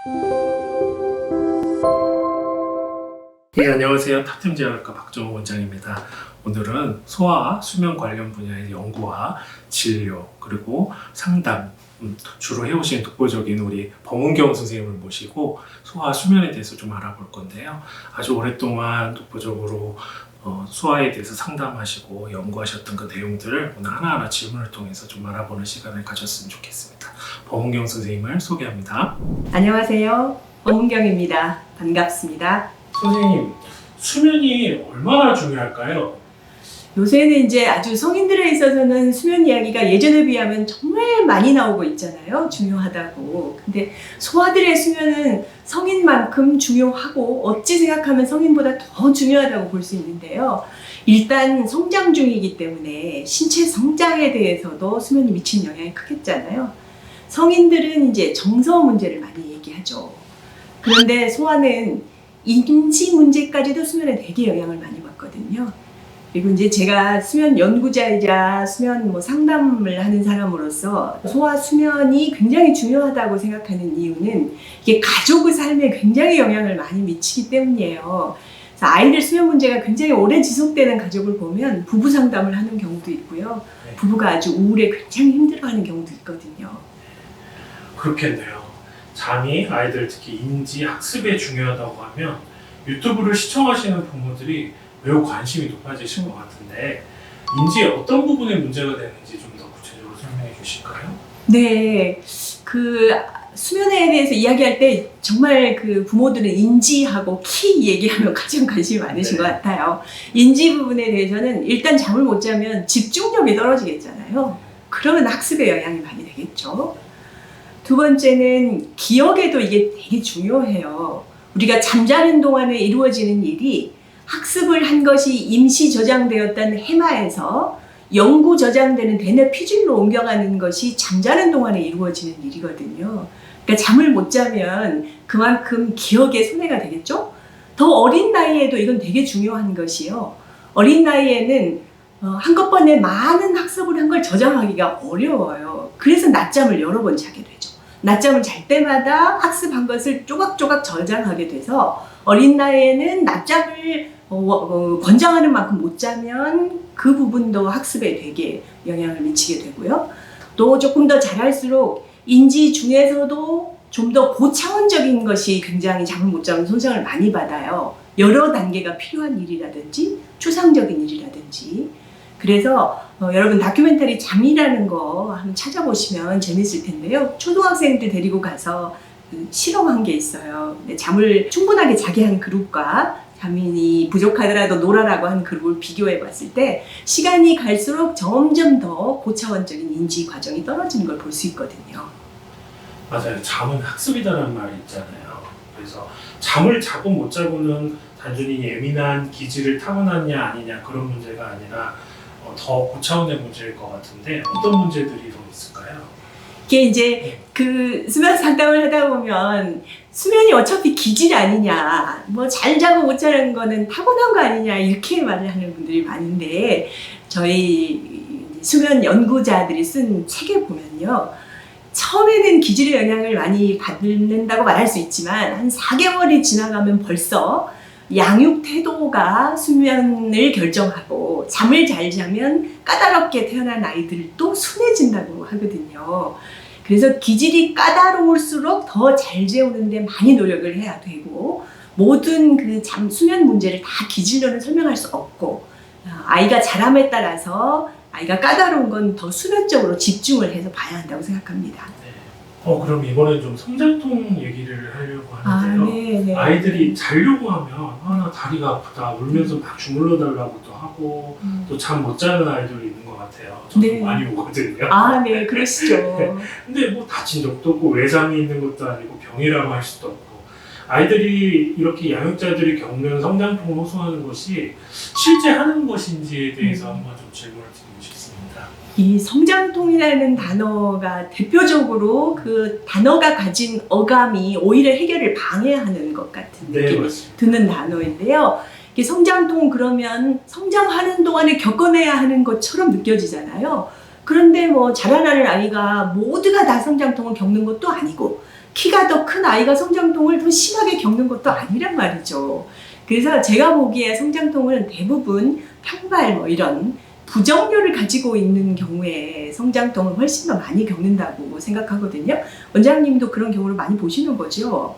네, 안녕하세요. 탑템제약과 박정호 원장입니다. 오늘은 소아 수면 관련 분야의 연구와 진료 그리고 상담 주로 해오신 독보적인 우리 범은경 선생님을 모시고 소아 수면에 대해서 좀 알아볼 건데요. 아주 오랫동안 독보적으로 소아에 대해서 상담하시고 연구하셨던 그 내용들을 오늘 하나하나 질문을 통해서 좀 알아보는 시간을 가졌으면 좋겠습니다. 범은경 선생님을 소개합니다. 안녕하세요. 엄은경입니다. 반갑습니다. 선생님, 수면이 얼마나 중요할까요? 요새는 이제 아주 성인들에 있어서는 수면 이야기가 예전에 비하면 정말 많이 나오고 있잖아요. 중요하다고. 근데 소아들의 수면은 성인만큼 중요하고 어찌 생각하면 성인보다 더 중요하다고 볼 수 있는데요. 일단 성장 중이기 때문에 신체 성장에 대해서도 수면이 미친 영향이 크겠잖아요. 성인들은 이제 정서 문제를 많이 얘기하죠. 그런데 소아는 인지 문제까지도 수면에 되게 영향을 많이 받거든요. 그리고 이제 제가 수면 연구자이자 수면 상담을 하는 사람으로서 소아 수면이 굉장히 중요하다고 생각하는 이유는 이게 가족의 삶에 굉장히 영향을 많이 미치기 때문이에요. 그래서 아이들 수면 문제가 굉장히 오래 지속되는 가족을 보면 부부 상담을 하는 경우도 있고요. 부부가 아주 우울에 굉장히 힘들어하는 경우도 있거든요. 그렇겠네요. 잠이 아이들 특히 인지 학습에 중요하다고 하면 유튜브를 시청하시는 부모들이 매우 관심이 높아지실 것 같은데 인지의 어떤 부분에 문제가 되는지 좀 더 구체적으로 설명해 주실까요? 네, 그 수면에 대해서 이야기할 때 정말 그 부모들은 인지하고 키 얘기하면 가장 관심이 많으신 것 같아요. 인지 부분에 대해서는 일단 잠을 못 자면 집중력이 떨어지겠잖아요. 그러면 학습에 영향이 많이 되겠죠. 두 번째는 기억에도 이게 되게 중요해요. 우리가 잠자는 동안에 이루어지는 일이 학습을 한 것이 임시 저장되었던 해마에서 영구 저장되는 대뇌 피질로 옮겨가는 것이 잠자는 동안에 이루어지는 일이거든요. 그러니까 잠을 못 자면 그만큼 기억에 손해가 되겠죠? 더 어린 나이에도 이건 되게 중요한 것이요. 어린 나이에는 한꺼번에 많은 학습을 한 걸 저장하기가 어려워요. 그래서 낮잠을 여러 번 자게 되죠. 낮잠을 잘 때마다 학습한 것을 조각조각 저장하게 돼서 어린 나이에는 낮잠을 권장하는 만큼 못 자면 그 부분도 학습에 되게 영향을 미치게 되고요. 또 조금 더 자랄수록 인지 중에서도 좀 더 고차원적인 것이 굉장히 잠을 못 자면 손상을 많이 받아요. 여러 단계가 필요한 일이라든지 추상적인 일이라든지. 그래서 여러분 다큐멘터리 잠이라는 거 한번 찾아보시면 재밌을 텐데요. 초등학생들 데리고 가서 실험한 게 있어요. 잠을 충분하게 자게 한 그룹과 잠이 부족하더라도 놀아라고 한 그룹을 비교해 봤을 때 시간이 갈수록 점점 더 고차원적인 인지 과정이 떨어지는 걸 볼 수 있거든요. 맞아요. 잠은 학습이다라는 말이 있잖아요. 그래서 잠을 자고 못 자고는 단순히 예민한 기질을 타고났냐 아니냐 그런 문제가 아니라 더 고차원의 문제일 것 같은데 어떤 문제들이 더 있을까요? 이게 이제 그 수면 상담을 하다 보면 수면이 어차피 기질 아니냐, 잘 자고 못 자는 거는 타고난 거 아니냐 이렇게 말을 하는 분들이 많은데 저희 수면 연구자들이 쓴 책에 보면요. 처음에는 기질의 영향을 많이 받는다고 말할 수 있지만 한 4개월이 지나가면 벌써 양육 태도가 수면을 결정하고 잠을 잘 자면 까다롭게 태어난 아이들도 순해진다고 하거든요. 그래서 기질이 까다로울수록 더 잘 재우는데 많이 노력을 해야 되고 모든 그 수면 문제를 다 기질로는 설명할 수 없고 아이가 자람에 따라서 아이가 까다로운 건 더 수면적으로 집중을 해서 봐야 한다고 생각합니다. 그럼 이번엔 좀 성장통 얘기를 하려고 하는데요. 네. 아이들이 자려고 하면 나 다리가 아프다 울면서 막 주물러 달라고도 하고 또 잠 못 자는 아이들이 있는 것 같아요. 저도 네. 많이 오거든요. 네, 그러시죠. 근데 다친 적도 없고 외상이 있는 것도 아니고 병이라고 할 수도 없고 아이들이 이렇게 양육자들이 겪는 성장통을 호소하는 것이 실제 하는 것인지에 대해서 한번 좀 질문을 드리고 싶습니다. 이 성장통이라는 단어가 대표적으로 그 단어가 가진 어감이 오히려 해결을 방해하는 것 같은 느낌이 드는 단어인데요. 이게 성장통 그러면 성장하는 동안에 겪어내야 하는 것처럼 느껴지잖아요. 그런데 자라나는 아이가 모두가 다 성장통을 겪는 것도 아니고 키가 더 큰 아이가 성장통을 더 심하게 겪는 것도 아니란 말이죠. 그래서 제가 보기에 성장통은 대부분 평발 뭐 이런 부정료를 가지고 있는 경우에 성장통을 훨씬 더 많이 겪는다고 생각하거든요. 원장님도 그런 경우를 많이 보시는 거죠?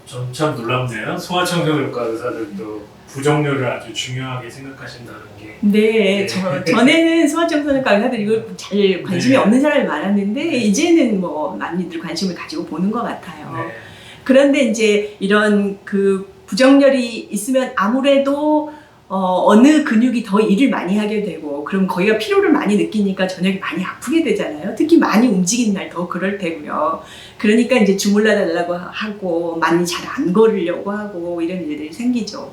전 참 놀랍네요. 소아청소년과 의사들도 부정료를 아주 중요하게 생각하신다는 게. 네, 전에는 소아청소년과 의사들이 이걸 잘 관심이 네. 없는 사람이 많았는데 네. 이제는 뭐 많이들 관심을 가지고 보는 것 같아요. 네. 그런데 이제 이런 그 부정열이 있으면 아무래도 어느 근육이 더 일을 많이 하게 되고 그럼 거기가 피로를 많이 느끼니까 저녁에 많이 아프게 되잖아요. 특히 많이 움직이는 날 더 그럴 테고요. 그러니까 이제 주물러 달라고 하고 많이 잘 안 걸으려고 하고 이런 일들이 생기죠.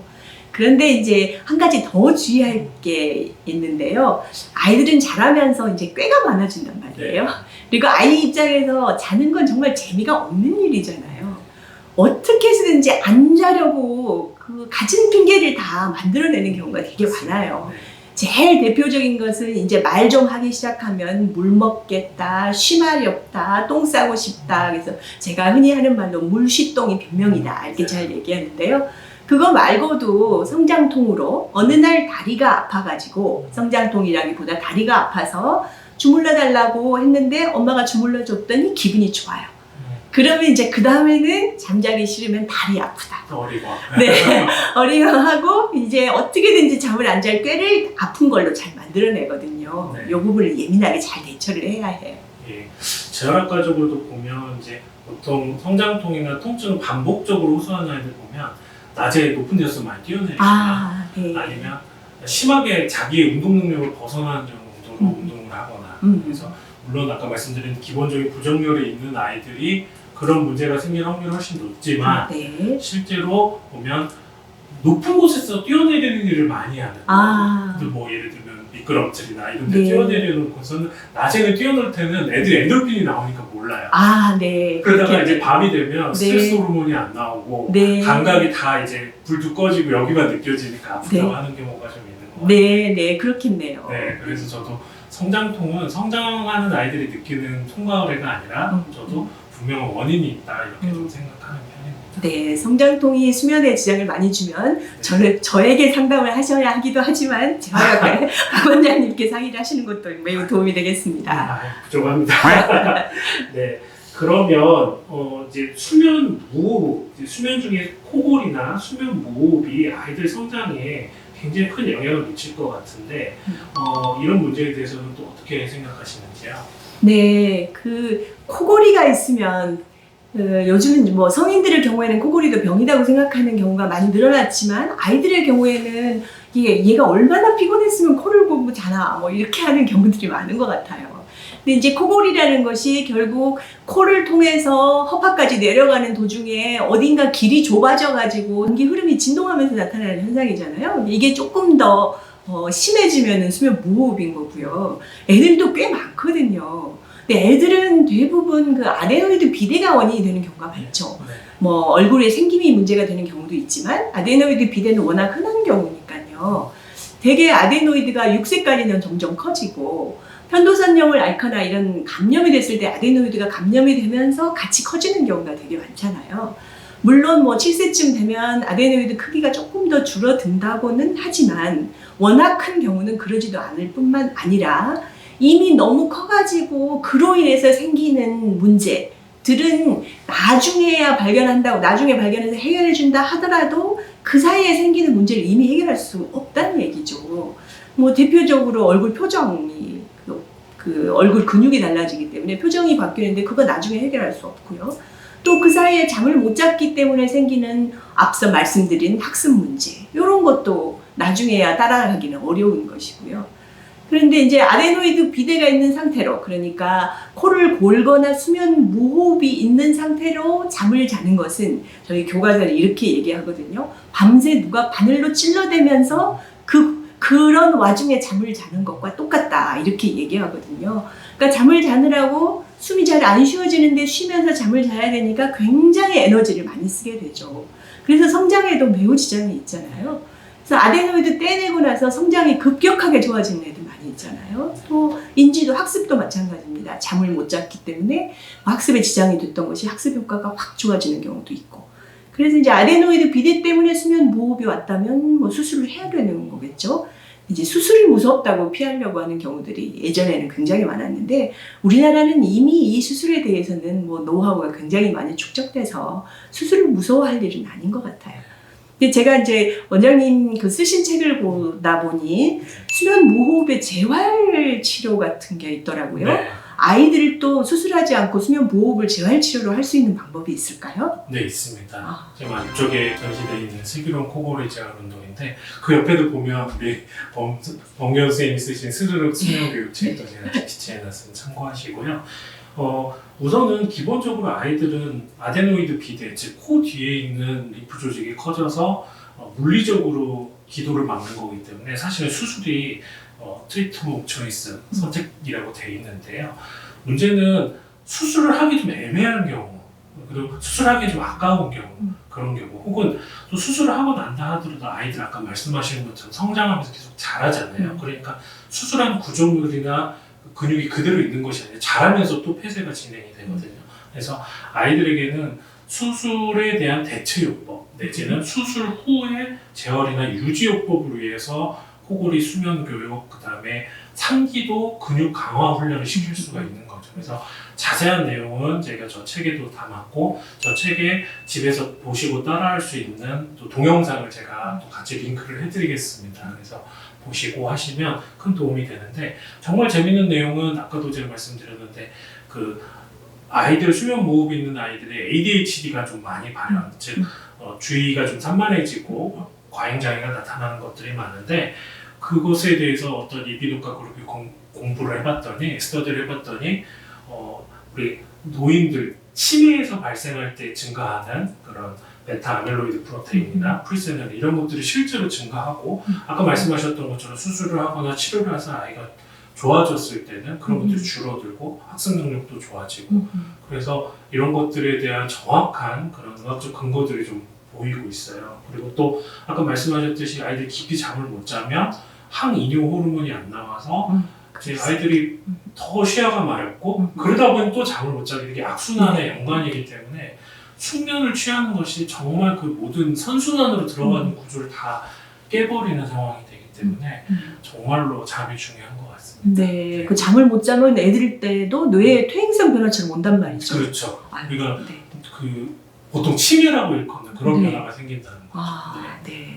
그런데 이제 한 가지 더 주의할 게 있는데요. 아이들은 자라면서 이제 꾀가 많아진단 말이에요. 그리고 아이 입장에서 자는 건 정말 재미가 없는 일이잖아요. 어떻게 해서든지 안 자려고 그 가진 핑계를 다 만들어내는 경우가 되게 많아요. 제일 대표적인 것은 이제 말 좀 하기 시작하면 물 먹겠다, 쉬말이 없다, 똥 싸고 싶다. 그래서 제가 흔히 하는 말로 물쉬똥이 변명이다 이렇게 잘 얘기하는데요. 그거 말고도 성장통으로 어느 날 다리가 아파가지고 성장통이라기보다 다리가 아파서 주물러 달라고 했는데 엄마가 주물러 줬더니 기분이 좋아요. 그러면 이제 그 다음에는 잠자기 싫으면 다리 아프다. 어리고. 네, 어리광하고 이제 어떻게든지 잠을 안 잘 꾀를 아픈 걸로 잘 만들어내거든요. 네. 이 부분을 예민하게 잘 대처를 해야 해요. 예. 재활학과적으로도 보면 이제 보통 성장통이나 통증을 반복적으로 호소하는 아이들 보면 낮에 높은 데서 많이 뛰어내리거나 네. 아니면 심하게 자기의 운동 능력을 벗어나는 정도로 운동을 하거나 그래서 물론 아까 말씀드린 기본적인 부정열이 있는 아이들이 그런 문제가 생길 확률이 훨씬 높지만 네. 실제로 보면 높은 곳에서 뛰어내리는 일을 많이 하는 뭐 예를 들면 미끄럼틀이나 이런 데 네. 뛰어내리는 곳은 낮에는 뛰어놀 때는 애들이 엔돌핀이 나오니까 몰라요. 네. 그러다가 그렇게, 이제 밤이 되면 스트레스 네. 호르몬이 안 나오고 네. 감각이 다 이제 불도 꺼지고 여기만 느껴지니까 아프다고 네. 하는 경우가 좀 있는 것 같아요. 네, 그렇겠네요. 네, 그래서 저도 성장통은 성장하는 아이들이 느끼는 통과의례가 아니라 저도 분명한 원인이 있다 이렇게 좀 생각하는 편입니다. 네, 성장통이 수면에 지장을 많이 주면 저에게 상담을 하셔야 하기도 하지만 재활학과 박 원장님께 상의를 하시는 것도 매우 도움이 되겠습니다. 부족합니다. 네, 그러면 이제 수면 무호흡, 수면 중에 코골이나 수면 무호흡이 아이들 성장에 굉장히 큰 영향을 미칠 것 같은데 이런 문제에 대해서는 또 어떻게 생각하시는지요? 네, 그 코골이가 있으면 요즘은 뭐 성인들의 경우에는 코골이도 병이라고 생각하는 경우가 많이 늘어났지만 아이들의 경우에는 얘가 얼마나 피곤했으면 코를 골고 자나 뭐 이렇게 하는 경우들이 많은 것 같아요. 근데 이제 코골이라는 것이 결국 코를 통해서 허파까지 내려가는 도중에 어딘가 길이 좁아져 가지고 공기 흐름이 진동하면서 나타나는 현상이잖아요. 이게 조금 더 심해지면은 수면 무호흡인 거고요. 애들도 꽤 많거든요. 근데 애들은 대부분 그 아데노이드 비대가 원인이 되는 경우가 많죠. 뭐 얼굴에 생김이 문제가 되는 경우도 있지만 아데노이드 비대는 워낙 흔한 경우니까요. 대개 아데노이드가 6세까지는 점점 커지고 편도선염을 앓거나 이런 감염이 됐을 때 아데노이드가 감염이 되면서 같이 커지는 경우가 되게 많잖아요. 물론 뭐 7세쯤 되면 아데노이드 크기가 조금 더 줄어든다고는 하지만 워낙 큰 경우는 그러지도 않을 뿐만 아니라 이미 너무 커가지고 그로 인해서 생기는 문제들은 나중에야 발견한다고 나중에 발견해서 해결해준다 하더라도 그 사이에 생기는 문제를 이미 해결할 수 없다는 얘기죠. 뭐 대표적으로 얼굴 표정이 그 얼굴 근육이 달라지기 때문에 표정이 바뀌는데 그거 나중에 해결할 수 없고요. 또 그 사이에 잠을 못 잤기 때문에 생기는 앞서 말씀드린 학습 문제 이런 것도 나중에야 따라가기는 어려운 것이고요. 그런데 이제 아데노이드 비대가 있는 상태로 그러니까 코를 골거나 수면 무호흡이 있는 상태로 잠을 자는 것은 저희 교과서는 이렇게 얘기하거든요. 밤새 누가 바늘로 찔러대면서 그런 와중에 잠을 자는 것과 똑같다 이렇게 얘기하거든요. 그러니까 잠을 자느라고 숨이 잘 안 쉬어지는데 쉬면서 잠을 자야 되니까 굉장히 에너지를 많이 쓰게 되죠. 그래서 성장에도 매우 지장이 있잖아요. 그래서 아데노이드 떼내고 나서 성장이 급격하게 좋아지는 애들 많이 있잖아요. 또 인지도 학습도 마찬가지입니다. 잠을 못 잤기 때문에 학습에 지장이 됐던 것이 학습 효과가 확 좋아지는 경우도 있고. 그래서 이제 아데노이드 비대 때문에 수면 무호흡이 왔다면 뭐 수술을 해야 되는 거겠죠. 이제 수술이 무섭다고 피하려고 하는 경우들이 예전에는 굉장히 많았는데 우리나라는 이미 이 수술에 대해서는 뭐 노하우가 굉장히 많이 축적돼서 수술을 무서워할 일은 아닌 것 같아요. 근데 제가 이제 원장님 그 쓰신 책을 보다 보니 수면 무호흡의 재활 치료 같은 게 있더라고요. 네. 아이들도 수술하지 않고 수면 무호흡을 재활 치료로 할 수 있는 방법이 있을까요? 네, 있습니다. 지금 안쪽에 전시되어 있는 슬기로운 코골이 재활 운동인데 그 옆에도 보면 우리 범경 선생님이 쓰신 스르륵 수면 교육책도 제가 비치해놨으니 참고하시고요. 우선은 기본적으로 아이들은 아데노이드 비대, 즉 코 뒤에 있는 리프 조직이 커져서 물리적으로 기도를 막는 거기 때문에 사실은 수술이 트리트먼트 옵 초이스 선택이라고 돼 있는데요. 문제는 수술을 하기 좀 애매한 경우, 그리고 수술하기 좀 아까운 경우, 그런 경우, 혹은 또 수술을 하고 난다 하더라도 아이들 아까 말씀하신 것처럼 성장하면서 계속 자라잖아요. 그러니까 수술한 구조물이나 근육이 그대로 있는 것이 아니라 자라면서 또 폐쇄가 진행이 되거든요. 그래서 아이들에게는 수술에 대한 대체요법 내지는 수술 후에 재활이나 유지요법을 위해서 코골이 수면 교육, 그 다음에 상기도 근육 강화 훈련을 시킬 수가 있는 거죠. 그래서 자세한 내용은 제가 저 책에도 담았고 저 책에 집에서 보시고 따라할 수 있는 또 동영상을 제가 또 같이 링크를 해드리겠습니다. 그래서 보시고 하시면 큰 도움이 되는데 정말 재밌는 내용은 아까도 제가 말씀드렸는데 그 아이들 수면 무호흡 있는 아이들의 ADHD가 좀 많이 발현, 즉 주의가 좀 산만해지고 과잉 장애가 나타나는 것들이 많은데 그것에 대해서 어떤 이비인후과 그룹이 공부를 해봤더니 스터디를 해봤더니 우리 노인들 치매에서 발생할 때 증가하는 그런 베타 아밀로이드 프로테인이나 프리세널 이런 것들이 실제로 증가하고 아까 말씀하셨던 것처럼 수술을 하거나 치료를 해서 아이가 좋아졌을 때는 그런 것들이 줄어들고 학습 능력도 좋아지고 그래서 이런 것들에 대한 정확한 그런 의학적 근거들이 좀 보이고 있어요. 그리고 또 아까 말씀하셨듯이 아이들이 깊이 잠을 못 자면 항이뇨 호르몬이 안 나와서 이제 아이들이 더 시야가 마렵고 그러다 보니 또 잠을 못 자게 되게 악순환의 연관이기 때문에 숙면을 취하는 것이 정말 그 모든 선순환으로 들어가는 구조를 다 깨버리는 상황이 되기 때문에 정말로 잠이 중요한 것 같습니다. 네, 그 잠을 못 자면 애들 때도 뇌의 퇴행성 변화처럼 온단 말이죠. 그렇죠. 아유, 우리가 네. 그 보통 치매라고 일컫는 그런 네. 변화가 생긴다는 거죠. 네.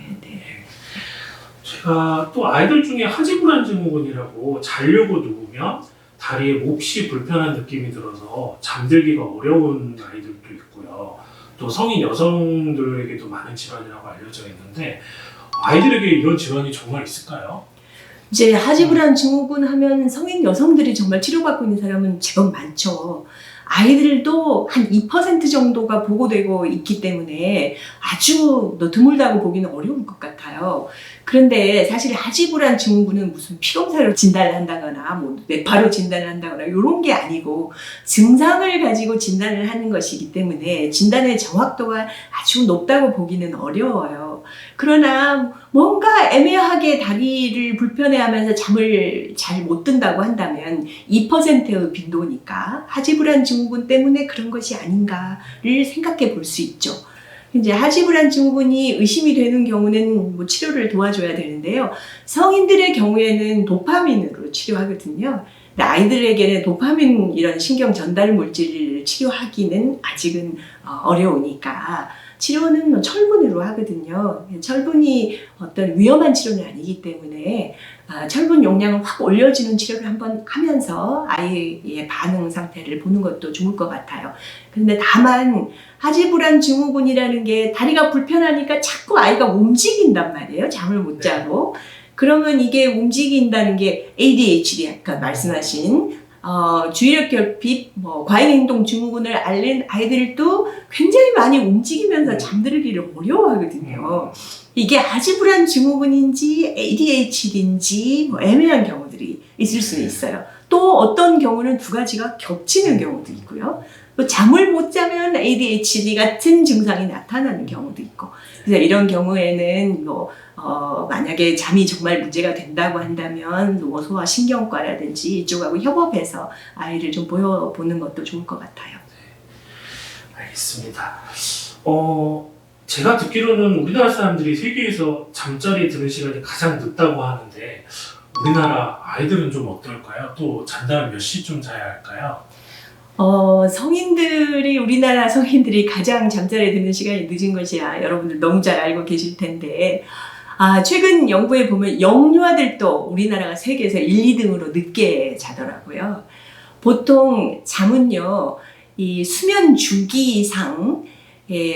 제가 또 아이들 중에 하지불안 증후군이라고 자려고 누우면 다리에 몹시 불편한 느낌이 들어서 잠들기가 어려운 아이들도 있고요. 또 성인 여성들에게도 많은 질환이라고 알려져 있는데 아이들에게 이런 질환이 정말 있을까요? 이제 하지불안 증후군 하면 성인 여성들이 정말 치료받고 있는 사람은 제법 많죠. 아이들도 한 2% 정도가 보고되고 있기 때문에 아주 드물다고 보기는 어려운 것 같아요. 그런데 사실 하지불안 증후군은 무슨 피검사로 진단을 한다거나 뭐 뇌파로 진단을 한다거나 이런 게 아니고 증상을 가지고 진단을 하는 것이기 때문에 진단의 정확도가 아주 높다고 보기는 어려워요. 그러나 뭔가 애매하게 다리를 불편해하면서 잠을 잘 못 든다고 한다면 2%의 빈도니까 하지불안 증후군 때문에 그런 것이 아닌가를 생각해 볼 수 있죠. 이제 하지불안 증후군이 의심이 되는 경우는 뭐 치료를 도와줘야 되는데요. 성인들의 경우에는 도파민으로 치료하거든요. 근데 아이들에게는 도파민 이런 신경 전달 물질을 치료하기는 아직은 어려우니까 치료는 철분으로 하거든요. 철분이 어떤 위험한 치료는 아니기 때문에 철분 용량을 확 올려주는 치료를 한번 하면서 아이의 반응 상태를 보는 것도 좋을 것 같아요. 그런데 다만 하지불안 증후군이라는 게 다리가 불편하니까 자꾸 아이가 움직인단 말이에요. 잠을 못 자고. 그러면 이게 움직인다는 게 ADHD 아까 말씀하신 주의력 결핍, 과잉행동 증후군을 앓는 아이들도 굉장히 많이 움직이면서 잠들기를 어려워하거든요. 이게 하지불안 증후군인지 ADHD인지 애매한 경우들이 있을 수는 있어요. 또 어떤 경우는 두 가지가 겹치는 경우도 있고요. 또 잠을 못 자면 ADHD 같은 증상이 나타나는 경우도 있고, 그래서 이런 경우에는 만약에 잠이 정말 문제가 된다고 한다면 소아신경과라든지 이쪽하고 협업해서 아이를 좀 보여보는 것도 좋을 것 같아요. 알겠습니다. 제가 듣기로는 우리나라 사람들이 세계에서 잠자리에 드는 시간이 가장 늦다고 하는데 우리나라 아이들은 좀 어떨까요? 또 잔다면 몇 시쯤 자야 할까요? 우리나라 성인들이 가장 잠자리에 드는 시간이 늦은 것이야 여러분들 너무 잘 알고 계실 텐데, 최근 연구에 보면 영유아들도 우리나라가 세계에서 1, 2등으로 늦게 자더라고요. 보통 잠은요, 이 수면 주기상,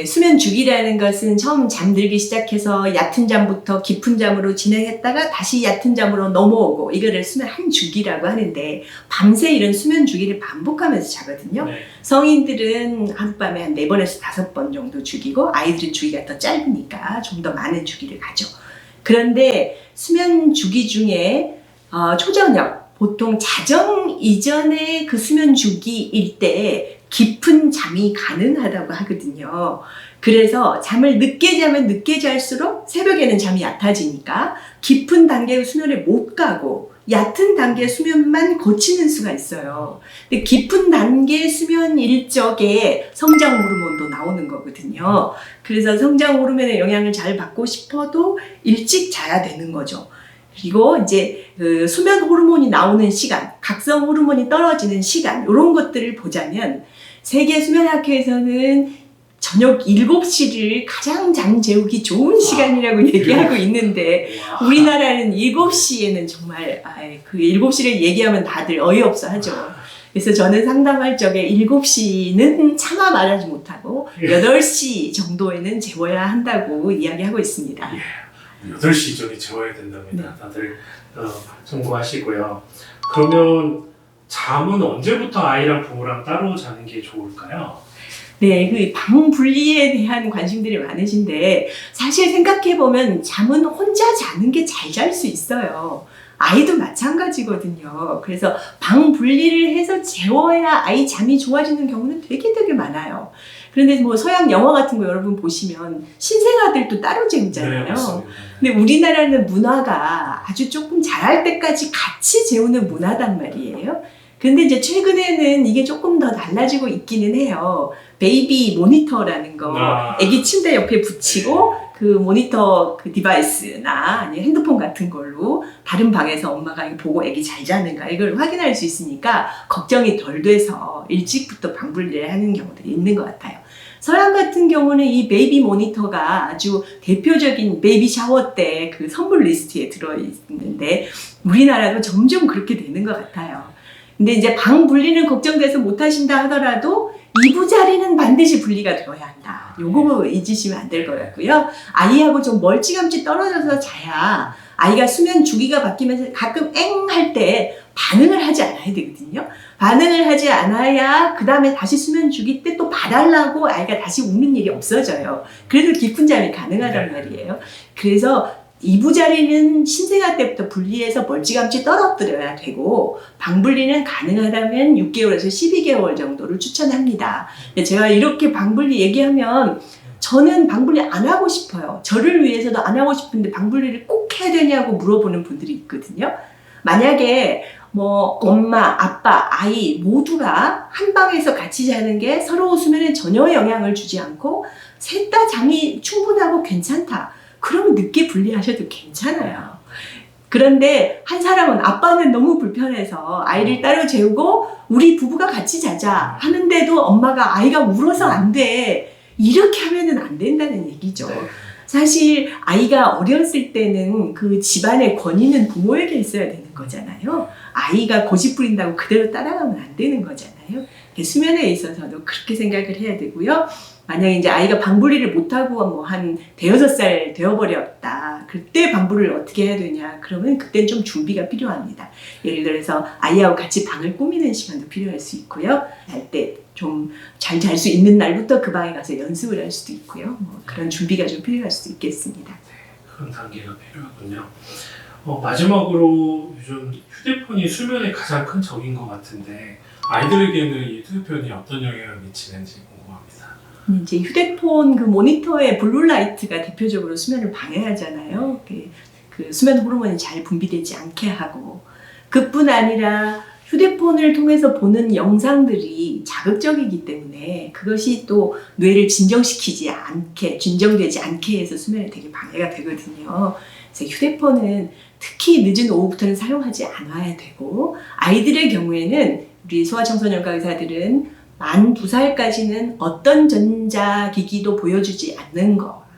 수면 주기라는 것은 처음 잠들기 시작해서 얕은 잠부터 깊은 잠으로 진행했다가 다시 얕은 잠으로 넘어오고, 이거를 수면 한 주기라고 하는데 밤새 이런 수면 주기를 반복하면서 자거든요. 네. 성인들은 하룻밤에 한 4번에서 5번 정도 주기고, 아이들은 주기가 더 짧으니까 좀 더 많은 주기를 가죠. 그런데 수면 주기 중에 초저녁, 보통 자정 이전에 그 수면 주기일 때 깊은 잠이 가능하다고 하거든요. 그래서 잠을 늦게 자면 늦게 잘수록 새벽에는 잠이 얕아지니까 깊은 단계의 수면에 못 가고 얕은 단계의 수면만 거치는 수가 있어요. 근데 깊은 단계의 수면일 적에 성장 호르몬도 나오는 거거든요. 그래서 성장 호르몬의 영향을 잘 받고 싶어도 일찍 자야 되는 거죠. 그리고 이제 그 수면 호르몬이 나오는 시간, 각성 호르몬이 떨어지는 시간, 이런 것들을 보자면 세계 수면학회에서는 저녁 7시를 가장 잠 재우기 좋은 시간이라고 얘기하고 있는데, 우리나라는 7시에는 정말 그 7시를 얘기하면 다들 어이없어 하죠. 그래서 저는 상담할 적에 7시는 차마 말하지 못하고 8시 정도에는 재워야 한다고 이야기하고 있습니다. 8시 이전에 재워야 된답니다. 네. 다들 참고하시고요. 그러면 잠은 언제부터 아이랑 부모랑 따로 자는 게 좋을까요? 네, 그 방 분리에 대한 관심들이 많으신데, 사실 생각해보면 잠은 혼자 자는 게 잘 잘 수 있어요. 아이도 마찬가지거든요. 그래서 방 분리를 해서 재워야 아이 잠이 좋아지는 경우는 되게 많아요. 그런데 서양 영화 같은 거 여러분 보시면 신생아들도 따로 재우잖아요. 네, 맞습니다. 근데 우리나라는 문화가 아주 조금 자랄 때까지 같이 재우는 문화단 말이에요. 근데 이제 최근에는 이게 조금 더 달라지고 있기는 해요. 베이비 모니터라는 거, 아기 침대 옆에 붙이고 그 모니터 그 디바이스나 아니면 핸드폰 같은 걸로 다른 방에서 엄마가 이거 보고 아기 잘 자는가 이걸 확인할 수 있으니까 걱정이 덜 돼서 일찍부터 방 분리를 하는 경우들이 있는 것 같아요. 서양 같은 경우는 이 베이비 모니터가 아주 대표적인 베이비 샤워 때 그 선물 리스트에 들어있는데, 우리나라도 점점 그렇게 되는 것 같아요. 근데 이제 방 분리는 걱정돼서 못 하신다 하더라도 이부자리는 반드시 분리가 되어야 한다. 요거 잊으시면 안 될 것 같고요. 아이하고 좀 멀찌감치 떨어져서 자야 아이가 수면 주기가 바뀌면서 가끔 엥 할 때 반응을 하지 않아야 되거든요. 반응을 하지 않아야 그 다음에 다시 수면 주기 때 또 봐달라고 아이가 다시 우는 일이 없어져요. 그래도 깊은 잠이 가능하단 말이에요. 그래서 이부자리는 신생아 때부터 분리해서 멀찌감치 떨어뜨려야 되고, 방 분리는 가능하다면 6개월에서 12개월 정도를 추천합니다. 제가 이렇게 방 분리 얘기하면 저는 방 분리 안 하고 싶어요. 저를 위해서도 안 하고 싶은데 방 분리를 꼭 해야 되냐고 물어보는 분들이 있거든요. 만약에 엄마, 아빠, 아이 모두가 한 방에서 같이 자는 게 서로 수면에 전혀 영향을 주지 않고 셋 다 잠이 충분하고 괜찮다. 그러면 늦게 분리하셔도 괜찮아요. 그런데 한 사람은 아빠는 너무 불편해서 아이를 따로 재우고 우리 부부가 같이 자자 하는데도 엄마가 아이가 울어서 안 돼. 이렇게 하면은 안 된다는 얘기죠. 사실 아이가 어렸을 때는 그 집안의 권위는 부모에게 있어야 되는 거잖아요. 아이가 고집 부린다고 그대로 따라가면 안 되는 거잖아요. 수면에 있어서도 그렇게 생각을 해야 되고요. 만약에 이제 아이가 방 분리를 못하고 한 대여섯 살 되어버렸다. 그때 방 분리를 어떻게 해야 되냐. 그러면 그땐 좀 준비가 필요합니다. 예를 들어서 아이하고 같이 방을 꾸미는 시간도 필요할 수 있고요. 잘 때 좀 잘 잘 수 있는 날부터 그 방에 가서 연습을 할 수도 있고요. 그런 준비가 좀 필요할 수도 있겠습니다. 그런 단계가 필요하군요. 마지막으로 요즘 휴대폰이 수면에 가장 큰 적인 것 같은데 아이들에게는 이 휴대폰이 어떤 영향을 미치는지 궁금합니다. 이제 휴대폰 그 모니터의 블루라이트가 대표적으로 수면을 방해하잖아요. 그 수면 호르몬이 잘 분비되지 않게 하고, 그뿐 아니라 휴대폰을 통해서 보는 영상들이 자극적이기 때문에 그것이 또 뇌를 진정되지 않게 해서 수면에 되게 방해가 되거든요. 그래서 휴대폰은 특히 늦은 오후부터는 사용하지 않아야 되고, 아이들의 경우에는 우리 소아청소년과 의사들은 만 2살까지는 어떤 전자기기도 보여주지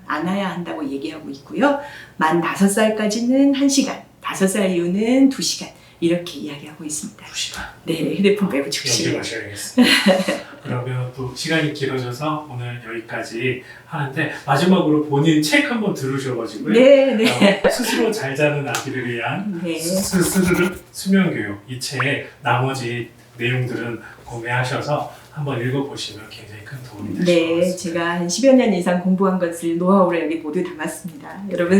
않아야 한다고 얘기하고 있고요. 만 5살까지는 1시간, 5살 이후는 2시간 이렇게 이야기하고 있습니다. 2시간. 네, 휴대폰 매우 연기 조심해요. 마셔야겠습니다. 그러면 또 시간이 길어져서 오늘 여기까지 하는데, 마지막으로 본인 책 한번 들으셔가지고요. 네, 네. 스스로 잘 자는 아기를 위한 네. 스스로 수면교육, 이 책 나머지 내용들은 구매하셔서 한번 읽어보시면 굉장히 큰 도움이 되실 것 네, 같습니다. 제가 한 10여 년 이상 공부한 것을 노하우로 여기 모두 담았습니다. 여러분,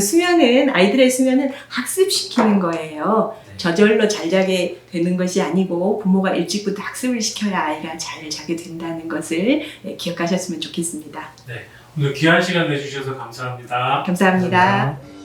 아이들의 수면은 학습시키는 거예요. 네. 저절로 잘 자게 되는 것이 아니고 부모가 일찍부터 학습을 시켜야 아이가 잘 자게 된다는 것을 기억하셨으면 좋겠습니다. 오늘 귀한 시간 내주셔서 감사합니다. 감사합니다. 감사합니다.